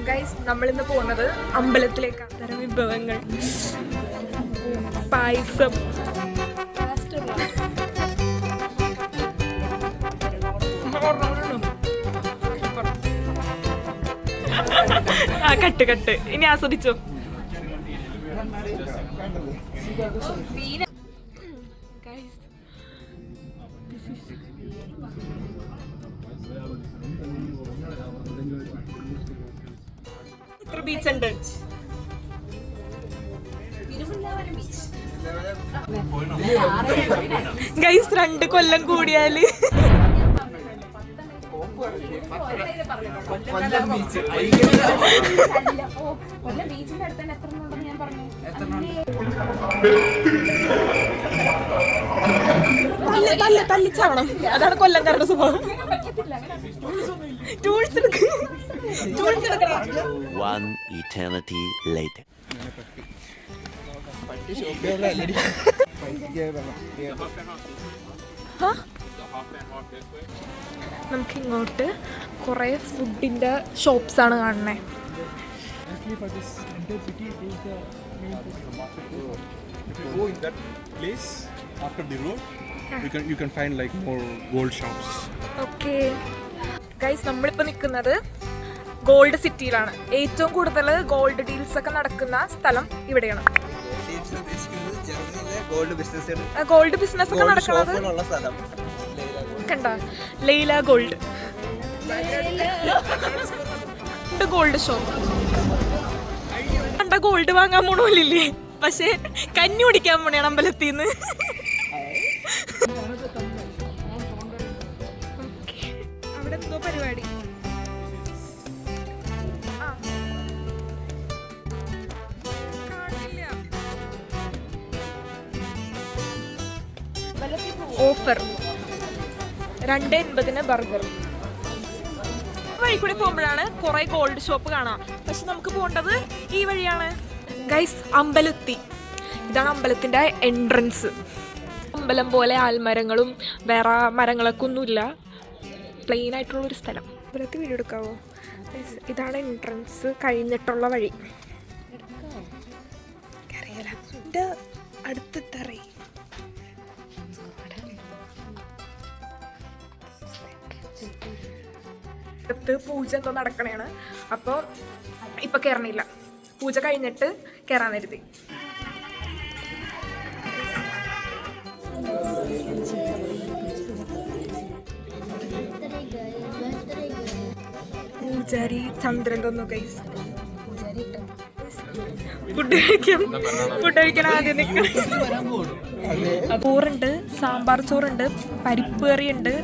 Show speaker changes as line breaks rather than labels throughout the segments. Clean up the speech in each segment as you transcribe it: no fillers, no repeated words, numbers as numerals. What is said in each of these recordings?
Guys നമ്മളിന്ന് പോകുന്നത് അമ്പലത്തിലേക്കാണ്. തരം വിഭവങ്ങൾ, പായസം, കട്ട് ഇനി ആസ്വദിച്ചോ. ഇത്ര ബീച്ച് ഉണ്ട്. ഗൈസ് 2 കൊല്ലം കൂടിയാല് തല്ലിച്ചാവണം. അതാണ് കൊല്ലംകാരുടെ സ്വഭാവം. Tools
One eternity later.
നമുക്ക് ഇങ്ങോട്ട് കുറെ ഫുഡിന്റെ ഷോപ്സ് ആണ് കാണുന്നത്.
After the road, you can find like more gold shops.
Okay. Guys, നമ്മളിപ്പോൾ നിൽക്കുന്നത് ഗോൾഡ് സിറ്റിയിലാണ്. ഏറ്റവും കൂടുതൽ ഗോൾഡ് ഡീൽസ് ഒക്കെ നടക്കുന്ന സ്ഥലം ഇവിടെയാണ്. ഗോൾഡ് ബിസിനസ് ഒക്കെ നടക്കുന്നത് കണ്ട ലൈല ഗോൾഡ് ഗോൾഡ് ഷോപ്പ് കണ്ട. ഗോൾഡ് വാങ്ങാൻ പോണില്ലേ, പക്ഷെ കഞ്ഞി കുടിക്കാൻ പോണെയാണ് അമ്പലത്തിന്ന്. അവിടെ എന്തോ പരിപാടി. Offer 2.80 burger. വഴി കൂടി പോകുമ്പോഴാണ് കുറെ ഗോൾഡ് ഷോപ്പ് കാണാം, പക്ഷെ നമുക്ക് പോകേണ്ടത് ഈ വഴിയാണ്. ഗൈസ്, അമ്പലത്തി ഇതാണ് അമ്പലത്തിന്റെ എൻട്രൻസ്. അമ്പലം പോലെ ആൽമരങ്ങളും വേറെ മരങ്ങളൊക്കെ ഒന്നുമില്ല, പ്ലെയിൻ ആയിട്ടുള്ളൊരു സ്ഥലം. അമ്പലത്തിൽ വീഡിയോ എടുക്കാവോ? ഇതാണ് എൻട്രൻസ് കഴിഞ്ഞിട്ടുള്ള വഴി. അറിയാല എൻ്റെ അടുത്തെത്തറി. പൂജ എന്തോ നടക്കണേണ്, അപ്പോൾ ഇപ്പൊ കയറണില്ല. പൂജ കഴിഞ്ഞിട്ട് കയറാൻ കരുതി. പൂജാരി ചന്ദ്രൻ തന്നു. ഗൈസ്, ഫുഡ് കഴിക്കാൻ ആദ്യം നിൽക്കണം. ചോറുണ്ട്, സാമ്പാർ ചോറുണ്ട്, പരിപ്പ് കറിയുണ്ട്,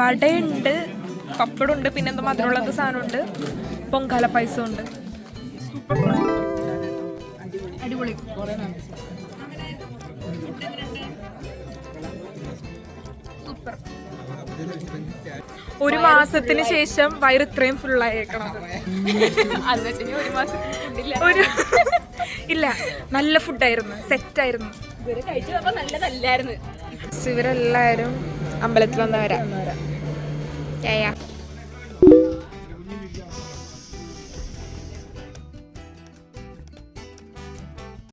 വടയുണ്ട്, പപ്പടമുണ്ട്, പിന്നെ എന്താ മധുരമുള്ളത് സാധനമുണ്ട്, പൊങ്കാല പായസം ഉണ്ട്. അടിപൊളി. സൂപ്പർ. 1 മാസത്തിന് ശേഷം വയറ് ഇത്രയും ഫുള്ളായേക്കണം. ഇല്ല, നല്ല ഫുഡായിരുന്നു, സെറ്റായിരുന്നു. ഇവരെല്ലാരും അമ്പലത്തിൽ വന്നവരാ.